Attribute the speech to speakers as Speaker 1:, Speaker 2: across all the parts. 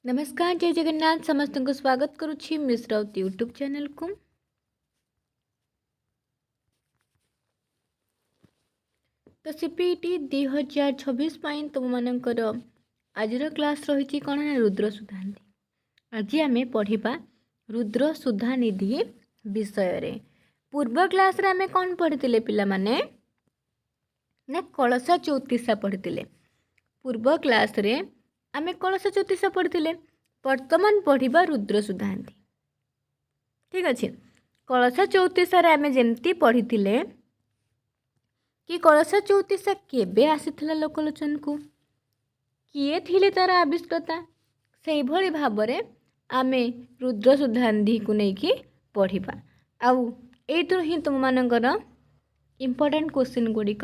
Speaker 1: नमस्कार जय जगन्नाथ समस्त को स्वागत करुछि मिस राउत यूट्यूब चैनल को। तो सीपीटी 2026 तुम मानकर आज क्लास रही कौन ना रुद्र सुधानिधि। आज आम पढ़ा रुद्र सुधानिधि विषय रे। पूर्व क्लास रे आम कौन पढ़ी पिला माने ना कलशा चौतीसा पढ़ी। पूर्व क्लास रे आम कलशा चौतीसा पढ़ी। वर्तमान पढ़ा रुद्र सुधानिधि। ठीक अच्छे। कलशा चौतीसा रे आम जमती पढ़ी कि कलशा चौतीसा केबे आसीथिला लोकलोचन को, किए थिले तार आविष्कर्ता, से भली भाबरे आमे रुद्र सुधानिधि को लेकिन पढ़ा। आउ एथुर ही तुम मानकर इम्पोर्टेंट क्वेश्चन गुड़िक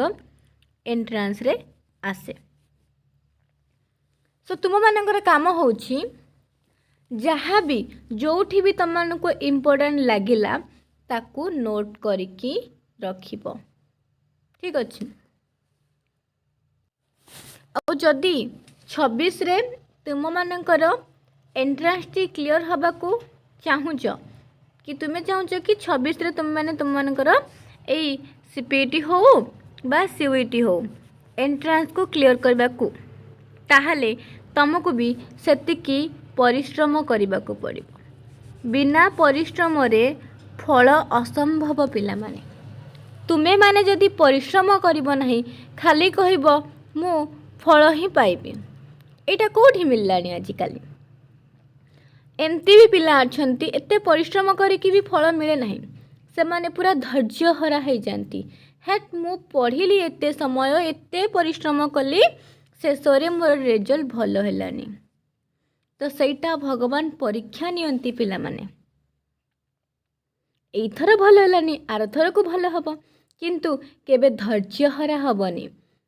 Speaker 1: एंट्रांस रे आसे। सो तुम मानकर काम होछि जहाँ भी जोठी भी तुम को इम्पोर्टेंट लगिला ताकू नोट करिकी रखिबो। ठीक अच्छे। और जदि 26 रे तुम मानकर एंट्रांस टी क्लियर हवा को चाहूच कि तुम्हें चाहूच कि 26 रे तुम माने तुम मानकर एई सीपीटी हो बा सीयूईटी हो एंट्रांस को क्लियर करबा को, ताहले तुमको भी सेतिकी परिश्रम करने को पड़ो। बिना परिश्रम रे फल असंभव पिला माने। तुम्हें माने जदि परिश्रम करिब नहीं खाली कहब मु फल ही पाइबी, एटा कोठी मिललानी आजिकल। एमती भी पिला अच्छी एते परिश्रम करके भी फल मिले नहीं, से माने पूरा धैर्य हरा हो जाती। हेट मु पढ़िली एते समय एते परिश्रम कली शेष मोर रिजल्ट भल हेलानी। तो सहीटा भगवान परीक्षा नियंती पिला माने। एथर भल हेलानी आर थर को भल हबो, किंतु केबे धैर्य हरा हबनी।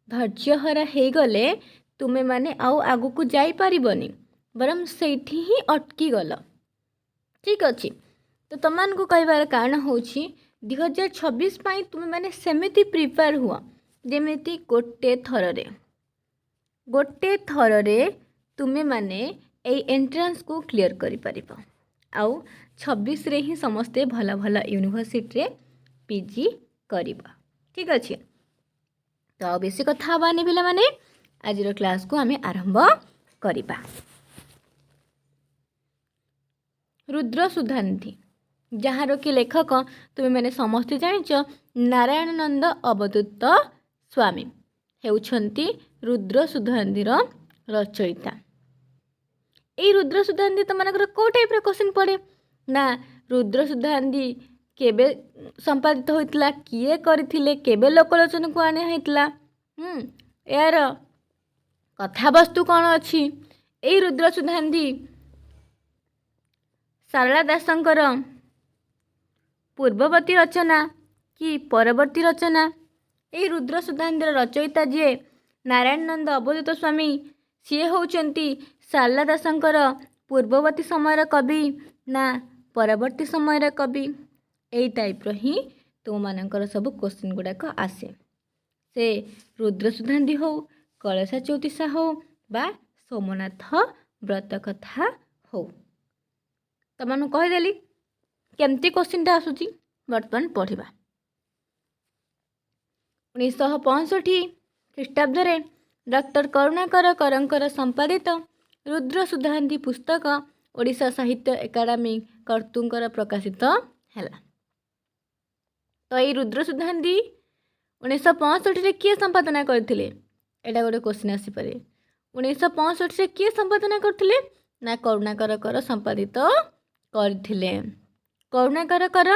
Speaker 1: धैर्य हरा हे गले तुमे माने आउ आगु को जाई परिबनी, बरम सेठी ही अटकी गल। ठीक अच्छे। तो तमान को कहबार कारण होछि 2026 पाई तुमे माने सेमिति प्रिपेयर हुआ जेमिति गोटे थर रे तुमे माने ए एंट्रांस को क्लियर करि परिबो। आउ 26 रे ही समस्ते भला भला यूनिवर्सिटी रे पीजी करिबा। ठीक अच्छे। तो बेसी कथा हबानी पिला माने आज क्लास को आमे आरंभ करिबा। रुद्र सुधानिधि जहाँ कि लेखक तुम मैंने समस्ते जानिच नारायणानंद अवधूत स्वामी हेउछंती रुद्र सुधानिधि रचयिता। ये रुद्र सुधानिधि तुम मानकर को टाइप क्वेश्चन पड़े ना रुद्र सुधानिधि केबे संपादित होइतला, किए करथिले, केबे लोकलोचन को आने होइतला, यार कथावस्तु कौन अच्छी। ये रुद्र सुधानिधि सारला दासंकर पूर्ववर्ती रचना कि परवर्ती रचना। ये रुद्र सुधानिधि रचयिता जी नारायणानंद अवधूत स्वामी सी होउचंती सारला दासंकर पूर्ववर्ती समय कवि ना परवर्ती समय कवि। यही टाइप ही तुम मानकर सब क्वेश्चन गुड़ाक आसे। से रुद्र सुधानिधि हो, कलशा चौतीसा हो बा सोमनाथ व्रत कथा हो। तमनु कहीदेली केमती क्वेश्चन आसूची बर्तमान पढ़ा। 1965 ख्रीष्टाब्द डॉक्टर करुणाकर करंकर संपादित रुद्र सुधानिधि पुस्तक ओडिशा साहित्य एकाडेमी कर्तुंकर प्रकाशित हैला। तो ये रुद्र सुधानिधि 1965 किए संपादना करथिले, एटा गोटे क्वेश्चन आसीपे। 1965 किए संपादना करथिले ना करुणाकर संपादित करथिले। करुणाकर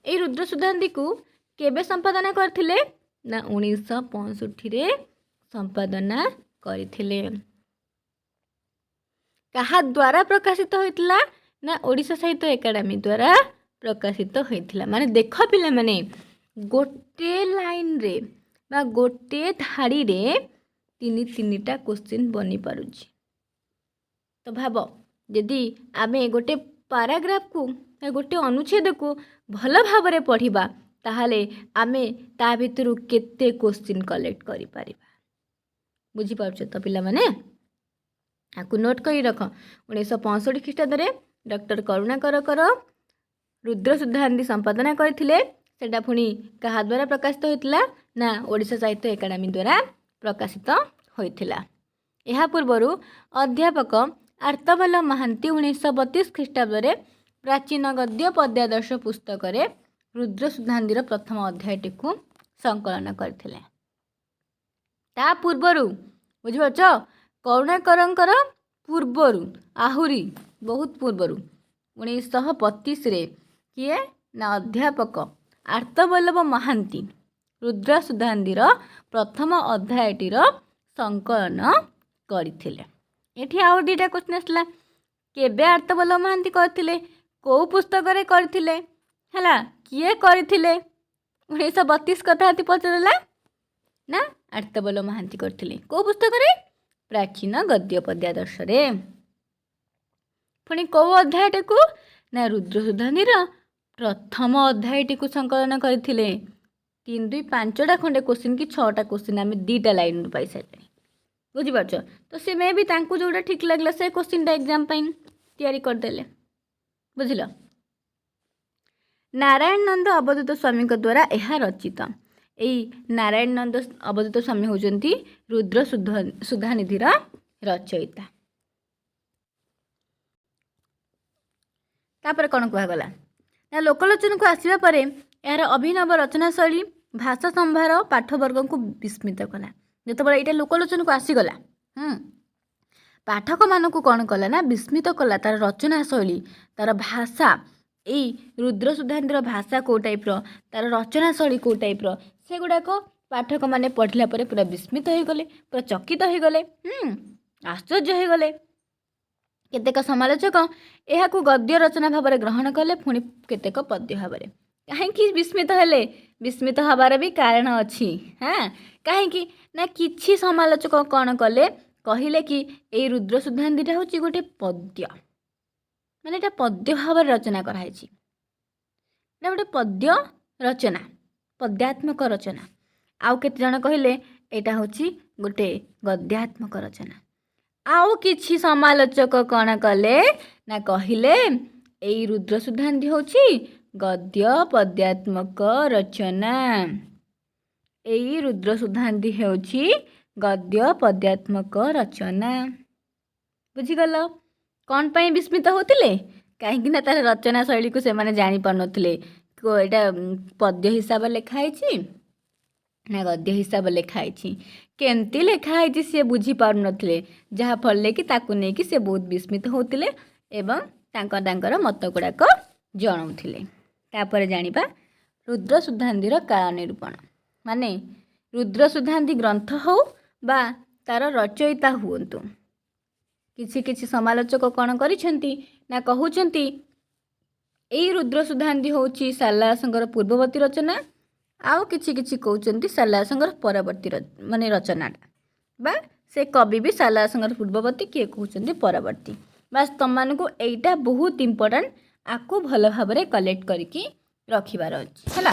Speaker 1: ये रुद्र सुधानिधि को केबे संपादना करथिले ना 1965 संपादना करथिले। कहा द्वारा प्रकाशित होइतला ना ओडिशा साहित्य एकाडेमी द्वारा प्रकाशित होइतला। माने देख पिला माने गोटे लाइन रे बा गोटे धाड़ी रे तीनिटा क्वेश्चन बनी पारुछि। तो भाव यदि आमे गोटे पैराग्राफ को गोटे अनुच्छेद को भल भाव पढ़ा ताहले आमे ता भितरु केते क्वेश्चन कलेक्ट करि परिबा। बुझी पाउछ तो पिला माने। आपको नोट कर रख 1965 ख्रीष्टाब्द डॉक्टर करुणाकर रुद्र शुद्धांति संपादना करथिले। सेटा पुणी कहा द्वारा प्रकाशित होइतिला ना ओडिशा साहित्य एकाडेमी द्वारा प्रकाशित होइतिला। एहा पूर्वरु अध्यापक आर्तबल्लभ महांती 1932 ख्रीष्टाब्द प्राचीन गद्य पद्यादर्श पुस्तक रुद्र शुद्धांतिर प्रथम अध्यायटी को संकलन करथिले। ता पूर्वरु बुझिपारछ करुणाकरंकर पूर्वरु आहुरी बहुत पूर्वरु 1932 रे किए ना अध्यापक आर्तबल्लभ महांती रुद्र शुद्धांतिर प्रथम अध्यायटीर संकलन करथिले। एठी आउ दुईटा क्वेश्चन आसला केबे आर्तबल्लभ महांती करथिले को पुस्तक रे करथिले हला किए करथिले 1932 कथा हती पचरला ना आर्तबल्लभ महांती करथिले को पुस्तक रे प्राचीन गद्य पद्यादर्श रे। पुणी को अध्यायटी को ना रुद्र शुद्धांतिर प्रथम अध्यायटी को संकलन करथिले। 3 2 5टा खंडे क्वेश्चन कि 6टा क्वेश्चन आम 2टा लाइन पाई सारे बुझिपारछ। तो सी मे भी तांकु जोटा ठीक लगला से क्वेश्चन एग्जाम पाइन तैयारी करदेले बुझिल। नारायण नंद अवधूत स्वामी द्वारा यह रचित। यही नारायण नंद अवधूत स्वामी होजंती रुद्र शुद्धानिधिर रचयिता। तापर कौन कहगला ना लोकलोचन को आसवा पर यार अभिनव रचना शैली भाषा संभार पाठवर्ग को विस्मित कला। जितेबाला यहाँ लोकलोचन को आसीगला पाठक मान को कौन कला ना विस्मित कला तार रचना शैली तार भाषा यही रुद्र शुद्धांतिर भाषा कौ टाइप तार रचना शैली कौ टाइप से गुड़ाक पाठक माने पढ़ला पर पूरा विस्मित हो गले पूरा चकित हो गले आश्चर्य हो गले। केतेक समालोचक यह गद्य रचना भाव में ग्रहण कले पुणी केतेक पद्य भाव में कहीं विस्मित हेले विस्मित हबार भी कारण अच्छी। हाँ कहीं ना किछि समालोचक कौन कले कहले कि यही रुद्र शुद्धांतिटा हूँ गोटे पद्य माने एटा पद्य भाव रचना कराई ना गोटे पद्य रचना पद्यात्मक रचना। आउ केते जण कहले एटा हूँ गोटे गद्यात्मक रचना। आउ किछि समालोचक कौन कले ना कहले यही रुद्र शुद्धांति होछि गद्य पद्यात्मक रचना। यही रुद्र शुद्धांति होछि गद्य पद्यात्मक रचना। बुझीगल कौन पाई विस्मित होतिले कहीं ना तार रचना शैली को से माने जानि पार नथिले एटा पद्य हिसाब लिखाई ना गद्य हिसाब लिखाई केमती लिखाई सी बुझी पार नथिले जहा फल कि ताकू नहीं कि से बहुत विस्मित होतिले एवं तांकर मत गुड़ाक जणाउथिले। तापर जानिबा रुद्र शुद्धांतिर काल निरूपण माने रुद्र शुद्धांति ग्रंथ हो बा तार रचयिता हुंतु किछि किछि समालोचक कौन करिसेंती ना कहउचंती एई रुद्र शुद्धांति होछि सारलादासंकर पूर्ववर्ती रचना आउ किछि किछि कहउचंती सारलादासंकर परवर्ती माने रचनाटा बा से कवि भी सारलादासंकर पूर्ववर्ती किए कहउचंती परवर्ती। बास तमको एटा बहुत इंपोर्टेंट आपको भल भाव में कलेक्ट करके रखिबार अछि हैला।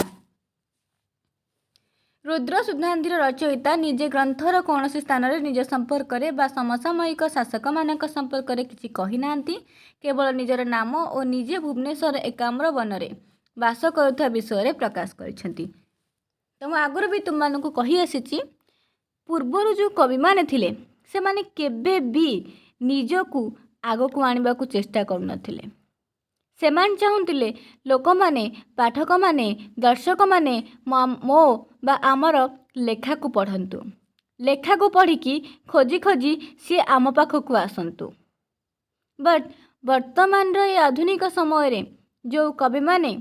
Speaker 1: रुद्र शुद्धांतिर रचयिता निजे ग्रंथर कौन स्थान में निज संपर्क बा समसामयिक शासक मान संपर्क किसी कही ना केवल निजर नाम और निजे भुवनेश्वर एकाम्र वन में बास करुवा विषय प्रकाश करिसेंती। तो मैं आगुरी भी तुम मानक कही आसी पूर्वर जो कवि माने थिले से माने केबे भी निजकू आगकू आनिबा को चेष्टा करुनथिले। सेमान चाहूतिले लोक माने पाठक माने दर्शक माने मो बा आमर लेखा को पढ़ंतु लेखा को पढ़िकी खोजी खोजी सी आम पाखक आसंतु। बट वर्तमान रे आधुनिक समय रे जो कवि माने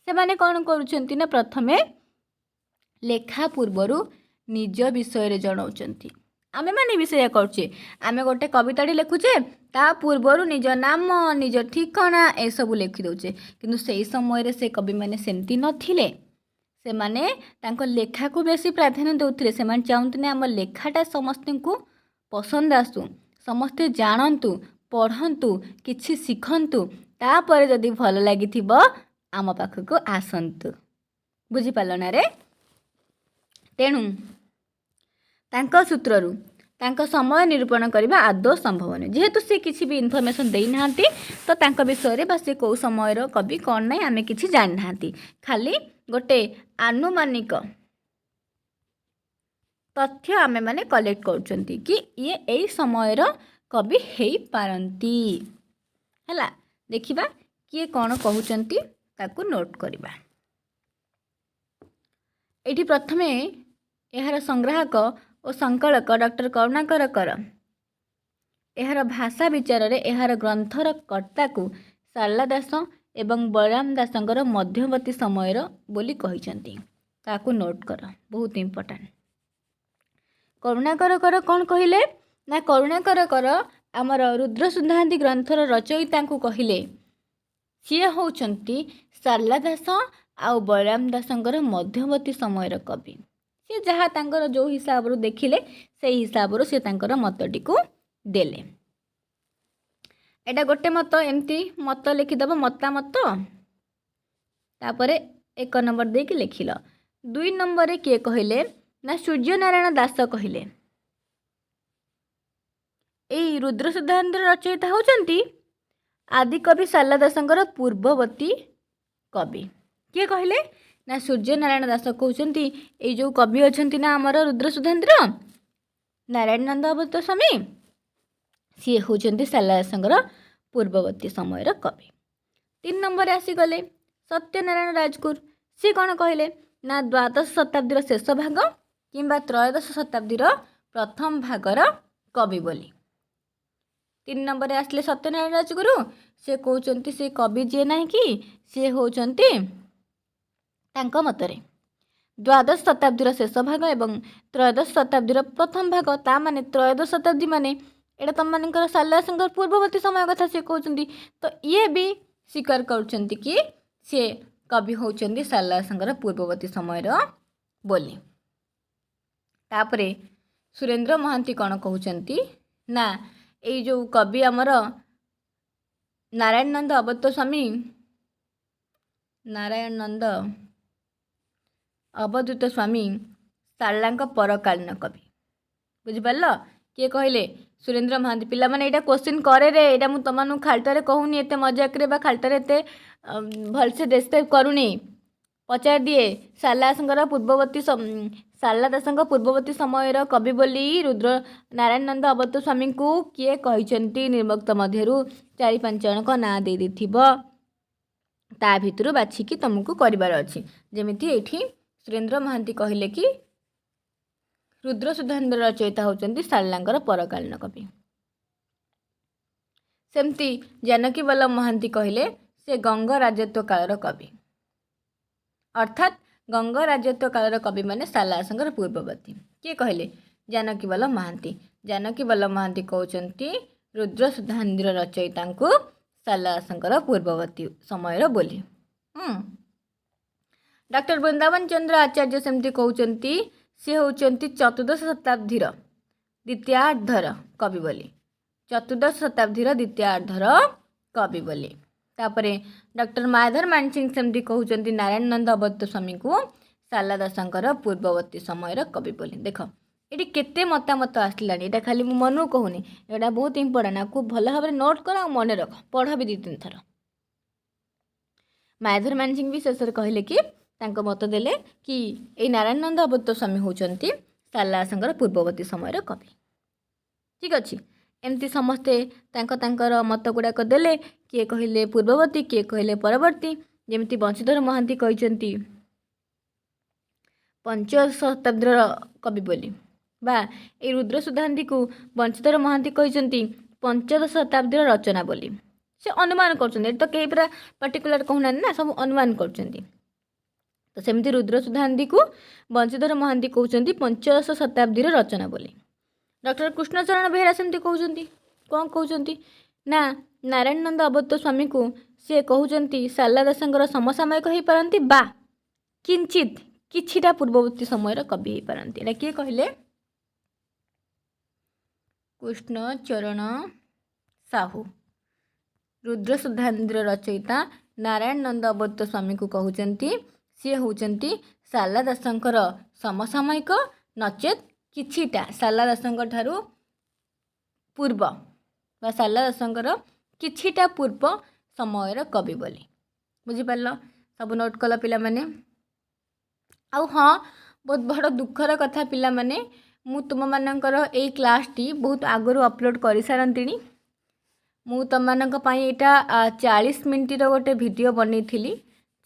Speaker 1: से माने कौन करुछंती ना प्रथमे लेखा पूर्वरु निज विषय रे जणाउचंती। आमे माने विषय करुचे आमे गोटे कविताटी लिखुचे ता पूर्वरु निज नाम निज ठिकाना ए सब लिखि दउचे किंतु सेही समय रे से कवि माने सेमती नथिले। से माने तांको लेखा को बेसी प्राधान्य दउथिले। से माने चाहूतने आम लेखाटा समस्त को पसंद आसु समस्ते जानतु पढ़ंतु किछि शिखंतु तापर जदि भल लागिथिबो आम पाखक आसंतु। बुझी पालो ना रे। तेणु तांको सूत्ररू तांको समय निरूपण करबा आदौ संभव नहीं जेहेतु से किसी भी इनफॉरमेशन देई नांती तो तांको विषय रे बा से को समय रो कवि कोन नहीं आमे किछि जान नांती खाली गोटे आनुमानिक तथ्य आमे माने कलेक्ट करचंती कि ये एई समय रो कवि हेई पारंती हला देखिबा किए कोन कहउचंती ताकू नोट करबा। एठी प्रथमे एहार संग्राहक और संकलक डॉक्टर करुणाकर कर एहार भाषा विचार रे एहार ग्रंथर कर्ता को शारला दास एवं बलराम दासंकर मध्यवर्ती समय बोली कहिसंती ताकू नोट कर बहुत इंपोर्टेंट। करुणाकर कर कौन कहले ना करुणाकर कर आमर रुद्र सुधांती ग्रंथर रचयिता को कहले सी होउचंती शारला दास आउ बलराम दासंकर मध्यवर्ती समय कवि सी जहाँ तांकर जो हिसाब रो देखिले से हिसाब रो से तांकर मतटी को देले। एटा गोटे मत एमती मत लिखिदब मतामत तापरे 1 नंबर दे कि लिखिल 2 नंबर किए कहले ना सूर्य नारायण दास कहले एई रुद्र सिद्धांत रचयिता होचंती आदि कवि शारला दासंकर पूर्ववर्ती कवि किए कहले ना सूर्य नारायण दास कहउचंती ए जो कवि अछंती ना हमर रुद्र सुधांतर नारायण नंद अवत स्वामी सी होचंती शारला दासंकर पूर्ववर्ती समय कवि। 3 नंबर आसी गले सत्यनारायण राजगुरु सी कौन कहले ना द्वादश शताब्दी शेष भाग किंबा त्रयोदश शताब्दी प्रथम भागर कवि बोली। 3 नंबर आसले सत्यनारायण राजगुरु से कहउचंती से कवि जे नाही कि से होचंती तांको मतरे द्वादश शताब्दी शेष भाग एवं त्रयोदश शताब्दी प्रथम भाग ता माने त्रयोदश शताब्दी माने एटा तुम मानकर शारला दासंकर पूर्ववर्ती समय कथा से कहउचंती तो ये भी स्वीकार करउचंती कि से कवि होचंती शारला दासंकर पूर्ववर्ती समय बोली। तापरे सुरेंद्र महांती कौन कहउचंती ना ए जो कवि आमर नारायण नंद अवत स्वामी नारायण नंद अवधूत स्वामी शारलांक परकालीन कवि बुझिपाल किए कहले सुरेंद्र महांती पिला माने एटा क्वेश्चन करे रे एटा मु तमानु खालटारे कहूनी एते मजाक रे बा खालटारे एते भलसे डिस्क्राइब करूनी पचार दिए शारला दासंकर पूर्ववर्ती शारला दासंक पूर्ववर्ती समय कवि बोली रुद्र नारायण नंद अवत स्वामी को किए कहिसंती निर्मुक्त मध्यरु 4-5 जनक ना दे दिथिबो ता भितरु बाछिकी तुमको करिवार अछि जेमिति एठी सुरेंद्र महांती कहले कि रुद्र सुधांत रचयिता होचंती शारलांकर परकालीन कवि। सेमती जानकी वल्लभ महांती कहले से गंग राजत्व कालर कवि अर्थात गंग राजत्व कालर कवि माने शारला दासंकर पूर्ववर्ती किए कहले जानकी वल्लभ महांती कहउचंती रुद्र सुधांत रचयिता को शारला दासंकर पूर्ववर्ती समय बोली। डॉक्टर वृंदावन चंद्र आचार्य सेमती कहउचंती से होचंती चतुर्दश शताब्दीर द्वितीयार्धर कवि बोली चतुर्दश शताब्दीर द्वितीयार्धर कवि बोली। तापरे डॉक्टर माधर मानसिंह सेमती कहउचंती नारायण नंद अवत स्वामी को शारला दासंकर पूर्ववर्ती समय कवि बोली। देख ये केते मतामत आसलानी एटा खाली मु मनु कहूनी एटा बहुत इंपोर्टेंट आपको भल भाव नोट कर मन रख पढ़ भी 2-3 थर। माधर मानसिंह भी शेष कहले कि तांको मत देले कि ए नारायण नंद अवत स्वामी होचंती शारला दासंकर पूर्ववर्ती समय कवि ठीक अच्छे एमती समस्ते तांकर मत गुड़ाक देले किए कहले पूर्ववर्ती किए कहले परवर्ती जेमती बंशीधर महांती कहते 5 शताब्दीर कवि बोली बा ए रुद्र सुधांती को बंशीधर महांती कहते 15 शताब्दीर रचना बोली से अनुमान कर तो कई पूरा पर्टिकुलर कहूना ना सब अनुमान कर तो सेमती रुद्र सुधांती को बंशीधर महांती कहते 15 शताब्दीर रचना बोली। डॉक्टर कृष्णचरण बेहेरा सेमती कहते कौन कहते ना नारायण नंद अवत स्वामी को सी कहते शारला दासंकर समसामयिक हो पारती बा किंचित किछिटा पूर्ववर्ती समय कवि हो पारती एटा किए कहले कृष्णचरण साहू रुद्र सुधांत रचयिता नारायण नंद अवत स्वामी को कहते सी होचंती शारला दासंकर समसामयिक नचेत किछिटा शारला दासଙ୍କ ଠାରୁ पूर्व बा शारला दासଙ୍କର किछिटा पूर्व समयर कवि बोली बुझिपार सब नोट कल पिला माने आउ हाँ बहुत बड़ दुखर कथा पिला माने मु तुम मानकर एई क्लास टी बहुत आगु अपलोड कर सारंतिनी मु तुम मानक पई एटा 40 मिनिट रो गोटे वीडियो बनै थिली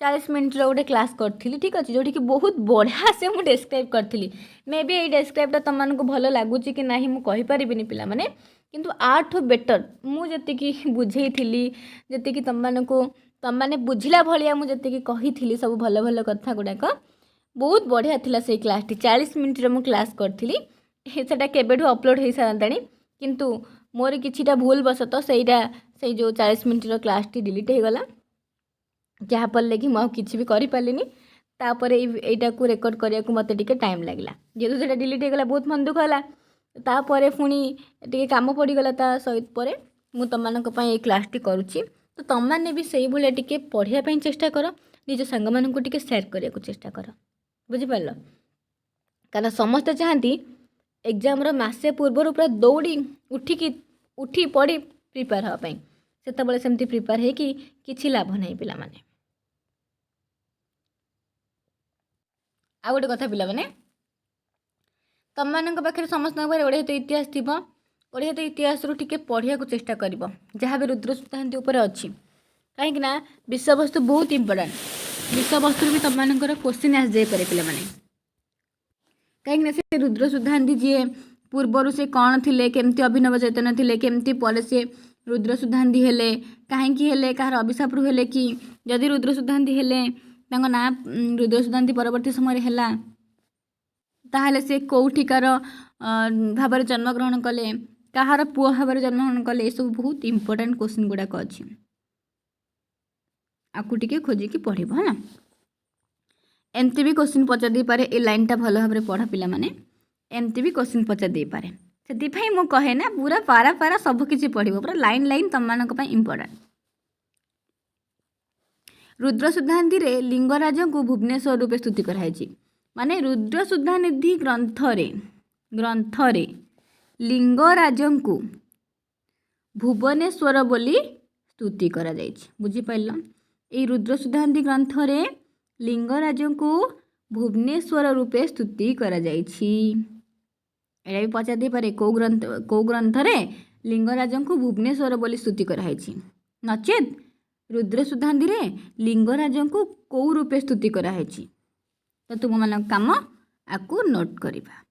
Speaker 1: 40 मिनिट रो गोटे क्लास करथिली ठीक अछि जोठी कि बहुत बढ़िया से मु डिस्क्राइब करथिली मे बी एई डिस्क्राइब तुम मानक भलो लागुची कि नाही मु कहि परिबिनी पिला माने किंतु आठो बेटर मु जति कि बुझेई थिली जति कि तुम माने बुझिला भलिया मु जति कि कहि थिली सब भलो भलो कथा गुडाक बहुत बढ़िया थिला से क्लास टी 40 मिनिट रो मु क्लास करथिली सेटा केबेठु अपलोड हो सारंतानी किंतु मोर किछिटा भूल बसत से जो 40 मिनिट रो क्लास टी डिलीट हो गला जहाँफल कि मुझे किसी भी करें तापर यहीटा को रेकर्ड करने को मत टाइम लगला जेहेतु से डिलीट होगा बहुत मन दुख है तापर पुणी टे कम पड़गला ता सहित पर मु तुम ये क्लास टी करुच्ची तो तुम मैंने भी से भाया टे पढ़ाई चेष्टा कर निज सांग मानू टे सेयार करने को चेष्टा कर बुझिपार कारण समस्ते चाहती एग्जाम मसे पूर्वर पूरा दौड़ी उठी पड़ी प्रिपेयर हाँपाई से सेमती प्रिपेयर है कि किसी लाभ नहीं पिला माने आ गोटे कथा पिला माने तुम मान पाखे समस्त ओडिया तो इतिहास थी ओडिया तो इतिहास रू टिके पढ़िया को चेष्टा कर जहाँ भी रुद्र सुतांती उपर अच्छी कहीं विषय वस्तु बहुत इंपोर्टाट विषय वस्तु भी तुम मान क्वेश्चन आस जापे पे कहीं से रुद्र सुधांती जी पूर्वर से कौन थे केमती अभिनव चैतन्य थे केमती पर से रुद्र सुधांती हेले कहीं हेले कहार अभिशाप रू हेले कि जदि रुद्र सुधांती हेले ना रुद्र सुधांती परवर्ती समय है ताहले से कौठिकार भाव जन्मग्रहण कले कहार पुओ भाव जन्मग्रहण कले सब बहुत इंपोर्टेंट क्वेश्चन गुड़ाक अच्छी आपको टिके खोजिकी पढ़ है एमती भी क्वेश्चन पचार दे पारे ए लाइनटा भल भाव पढ़ पिला माने एमती भी क्वेश्चन पचार दे पारे से मु कहे ना पूरा पारा पारा सबकि पढ़ो पूरा लाइन लाइन तुम मानक इंपोर्टेंट रुद्र सुधांती रे लिंगराज को भुवनेश्वर रूपे स्तुति कराई माने रुद्र सुधानिधि ग्रंथरे लिंगराज को भुवनेश्वर बोली स्तुति करा बुझिपार ये रुद्र सुधांती ग्रंथरे लिंगराज को भुवनेश्वर रूपे स्तुति करा भी पचार दे पारे कौ ग्रंथरे लिंगराज को भुवनेश्वर बोली स्तुति कराई नचेत रुद्र सुधांती रे लिंगराज को कौ रूपे स्तुति कराई तो तुम मान काम आपको नोट करवा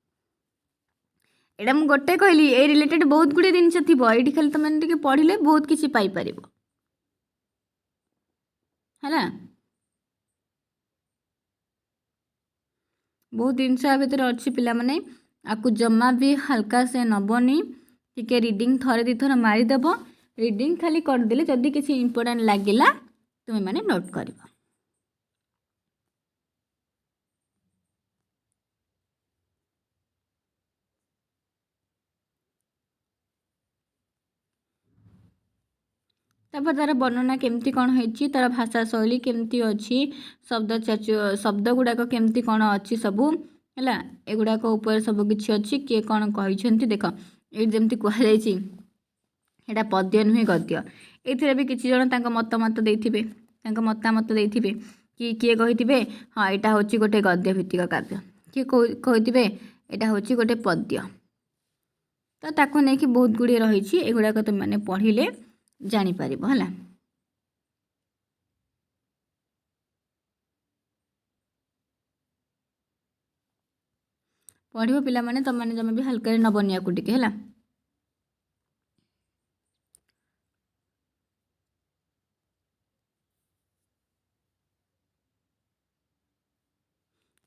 Speaker 1: एटा मु गोटे कहली ए रिलेटेड बहुत गुड़े जिन थी ये खाली तुम पढ़ले बहुत किसी पाइपर है बहुत जिनस भितर अच्छी पिला माने आपको जमा भी हल्का से नबनी टिके रीडिंग थरे दी थर मारिदेव रीडिंग खाली करदेले जदि किसी इंपोर्टेंट लगिला तुम्हें माने नोट कर तापर तार वर्णना केमती कौन होती तार भाषा शैली केमती अच्छी शब्द गुड़ाक केमती कौन अच्छी सबू है एगुड़ाक उपर सब किसी अच्छी किए कौन कहते देख ये जमी कहुई एटा पद्य नुहे गद्य ये भी किसी जन मतामत देते मतामत देते कि किए कही हाँ यहाँ हूँ गोटे गद्य भित्तिक काव्य किए कही यहाँ हूँ गोटे पद्य तो ताको नहीं बहुत गुड़े रही एगुड़ाक तुम मैंने पढ़ले जापर है पढ़ो पिला माने तुम मैंने जमा भी हल्का नबनिया को टिके है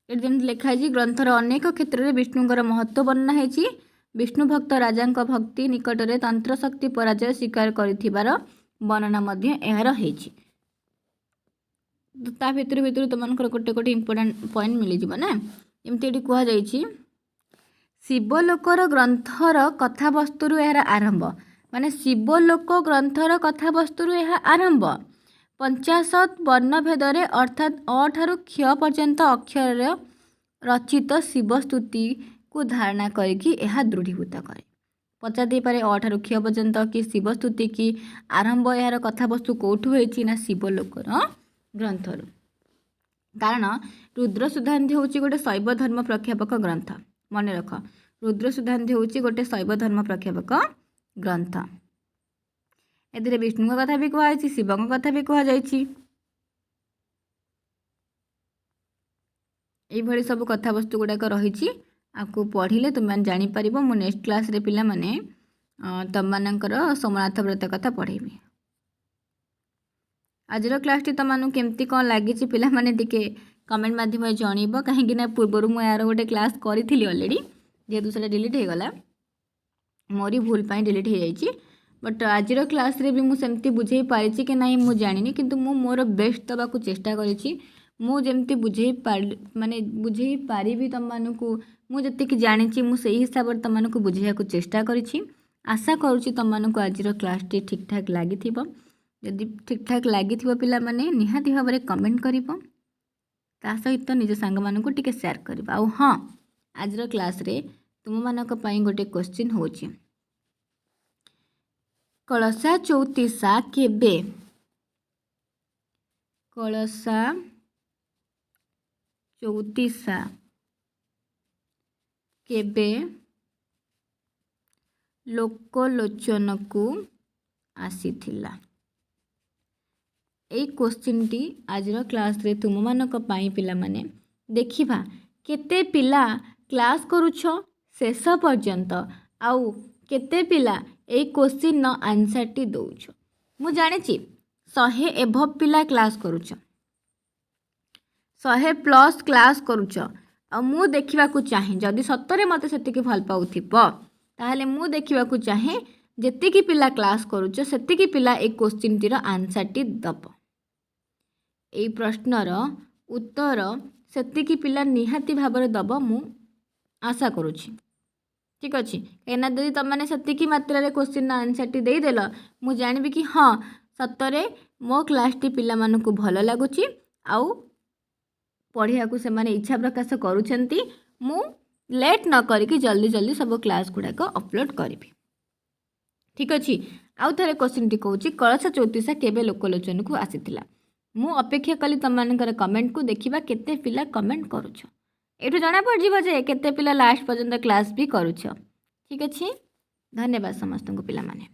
Speaker 1: जमी लिखाई ग्रंथर अनेक क्षेत्र में विष्णुकर महत्व वर्णना है विष्णु भक्त राजा भक्ति निकट में तंत्र शक्ति पराजय स्वीकार कर वर्णना ता भितर भितर तुम गोटे गोटे इंपोर्टेंट पॉइंट मिल ना एमती ये कहुई शिवलोकर ग्रंथर कथावस्तु यार आरंभ माने शिवलोक ग्रंथर कथावस्तु यह आरंभ 50 वर्णभेदरे अर्थात अ ठारू क्ष पर्यंत अक्षर रचित शिवस्तुति को धारणा करके यह दृढ़ीभूत करे। पचार दे पारे अ ठारू क्ष पर्यंत कि शिवस्तुति की आरंभ यार कथावस्तु कौठु होइछि ना शिवलोकर ग्रंथरू। कारण रुद्रसुधान्धि होउछि गोटे शैव धर्म प्रख्यापक ग्रंथ। मन रख, रुद्रसुधान्धि होउछि गोटे शैव धर्म प्रख्यापक ग्रंथ। एथिरे विष्णु कथा भी कहुछि, शिव कथा भी कहुछि। यही सब कथावस्तु गुड़ाक रही आपको पढ़िले तुम जापर। मु नेक्स्ट क्लास रे पिला माने तुम मानकर सोमनाथ व्रत कथा पढ़ेबी। आज क्लास टी तुम केमती कौन लगी पिला माने टिके कमेंट माध्यम जनइब। कहीं पूर्वर मुझे यार गोटे क्लास करी अलरेडी, जेहेतु से डिलीट हो गला मोरी भूल पाई डिलीट हो जाइए। बट आज क्लास रे भी मुझे बुझे पारी कि ना मुझे जानी, किंतु मु मोर बेस्ट दवा को चेष्टा करी। मुझे बुझे माने बुझे पारि तुम मानू मुझे जानी मुझे हिसाब से तुम को बुझे को चेष्टा करी। आशा करुँच तुम मानू आज क्लास टी ठीक ठाक लगी। जदि ठीक ठाक लगी पिला माने निहाती भाव में कमेंट कर सहित निज सांग मानू टिके शेयर कर। हाँ, आज क्लास रे तुम मानक पई गोटे क्वेश्चन होची, कलशा चौतीसा केबे? कलशा चौतीसा केबे लोकलोचन को आसीथिला? एई क्वेश्चन टी आज क्लास रे तुम मानक पाई पिला माने देखिबा केते पिला क्लास करूछ शेष पर्यंत, आउ केते पिला एई क्वेश्चन न आंसर टी दउछ। मु जानिछि 100 एभव पिला क्लास करूछ, 100+ क्लास करूछ। आ मु देखिबा को चाहे जदि सत्तरे मते सेतिकी भल पाउथिब ताहले मु देखिबा को चाहे जेतिकी पिला क्लास करूछ सेतिकी पिला ए क्वेश्चन टीर आंसर टी दब। एई प्रश्नर उत्तर सेतिकी पिला निहाती भाବରେ दब मु आशा करूछि। ठीक अछि, एना जदि तुम माने सेतिकी मात्रा रे क्वेश्चन आंसर टी देई देला मु जानिबि कि हाँ सत्तरे मो क्लास टी पिला मानकु भल लागुछि, आउ पढ़िया को से माने इच्छा प्रकाश करूछंती। मु लेट न करिकि जल्दी जल्दी सब क्लास गुड़ाक अपलोड करी। ठीक अच्छे, आउ थे क्वेश्चन टी कहूँ कलशा चौतीसा केबे लोकलोचन को आसीथिला। मु अपेक्षा कली तुम मानकर कमेंट को देखिबा केते पिला कमेंट करूछ। एठू जना पड़ जिवो जे केते पिला लास्ट पर्यंत क्लास भी करूछ। ठीक अच्छे, धन्यवाद समस्त को पिला माने।